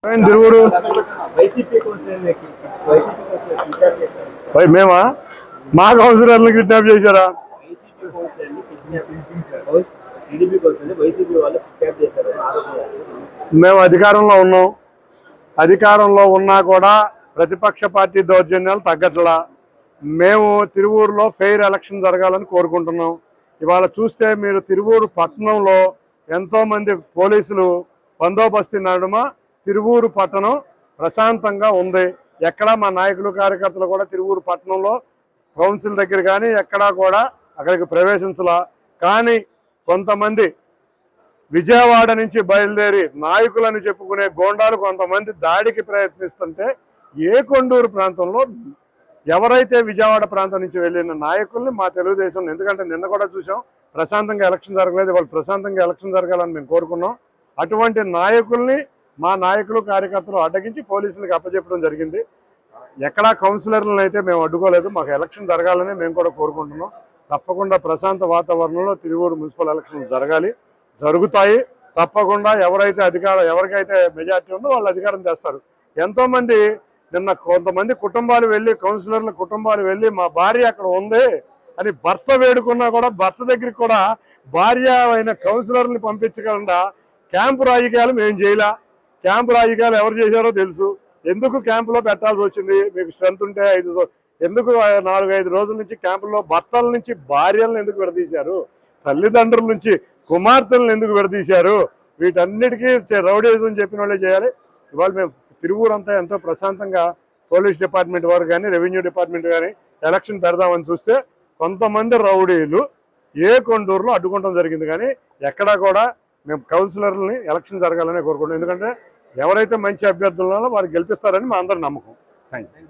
తిరువురు మేమా మా కౌన్సిలర్ని కిడ్నాప్ చేశారా? మేము అధికారంలో ఉన్నాం. అధికారంలో ఉన్నా కూడా ప్రతిపక్ష పార్టీ దౌర్జన్యాలు తగ్గట్లా. మేము తిరువూరులో ఫెయిర్ ఎలక్షన్ జరగాలని కోరుకుంటున్నాం. ఇవాళ చూస్తే మీరు తిరువూరు పట్టణంలో ఎంతోమంది పోలీసులు బందోబస్తు నడుమ తిరువూరు పట్టణం ప్రశాంతంగా ఉంది. ఎక్కడా మా నాయకులు కార్యకర్తలు కూడా తిరువూరు పట్టణంలో కౌన్సిల్ దగ్గర కానీ ఎక్కడా కూడా అక్కడికి ప్రవేశించలా. కానీ కొంతమంది విజయవాడ నుంచి బయలుదేరి నాయకులని చెప్పుకునే గోండాలు కొంతమంది దాడికి ప్రయత్నిస్తుంటే కొండూరు ప్రాంతంలో ఎవరైతే విజయవాడ ప్రాంతం నుంచి వెళ్ళిన నాయకుల్ని మా తెలుగుదేశం, ఎందుకంటే నిన్న కూడా చూసాం ప్రశాంతంగా ఎలక్షన్ జరగలేదు, వాళ్ళు ప్రశాంతంగా ఎలక్షన్ జరగాలని మేము కోరుకున్నాం. అటువంటి నాయకుల్ని మా నాయకులు కార్యకర్తలు అడ్డగించి పోలీసులకు అప్పచెప్పడం జరిగింది. ఎక్కడా కౌన్సిలర్లను అయితే మేము అడ్డుకోలేదు. మాకు ఎలక్షన్ జరగాలని మేము కూడా కోరుకుంటున్నాం. తప్పకుండా ప్రశాంత వాతావరణంలో తిరువూరు మున్సిపల్ ఎలక్షన్లు జరుగుతాయి. తప్పకుండా ఎవరికైతే మెజార్టీ ఉందో వాళ్ళు అధికారం చేస్తారు. ఎంతోమంది నిన్న కొంతమంది కుటుంబాలు వెళ్ళి, కౌన్సిలర్ల కుటుంబాలు వెళ్ళి మా భార్య అక్కడ ఉంది అని భర్త వేడుకున్నా కూడా భర్త దగ్గరికి కూడా భార్య అయిన కౌన్సిలర్ని పంపించకుండా క్యాంపు రాజకీయాలు మేము చేయలే. క్యాంపు రాజకీయాలు ఎవరు చేశారో తెలుసు. ఎందుకు క్యాంపులో పెట్టాల్సి వచ్చింది? మీకు స్ట్రెంత్ ఉంటే ఎందుకు 4-5 రోజుల నుంచి క్యాంపుల్లో భర్తల నుంచి భార్యలను ఎందుకు విడదీశారు? తల్లిదండ్రుల నుంచి కుమార్తెలను ఎందుకు విడదీశారు? వీటన్నిటికీ రౌడీజం చెప్పిన వాళ్ళే చేయాలి. ఇవాళ మేము తిరువూరంతా ఎంతో ప్రశాంతంగా పోలీస్ డిపార్ట్మెంట్ వారు కానీ రెవెన్యూ డిపార్ట్మెంట్ కానీ ఎలక్షన్ పెడదామని చూస్తే కొంతమంది రౌడీలు కొండూరులో అడ్డుకోవడం జరిగింది. కానీ ఎక్కడా కూడా మేము కౌన్సిలర్లని ఎలక్షన్ జరగాలని కోరుకుంటాం. ఎందుకంటే ఎవరైతే మంచి అభ్యర్థులు ఉన్నారో వారు గెలిపిస్తారని మా అందరి నమ్మకం. Thank you.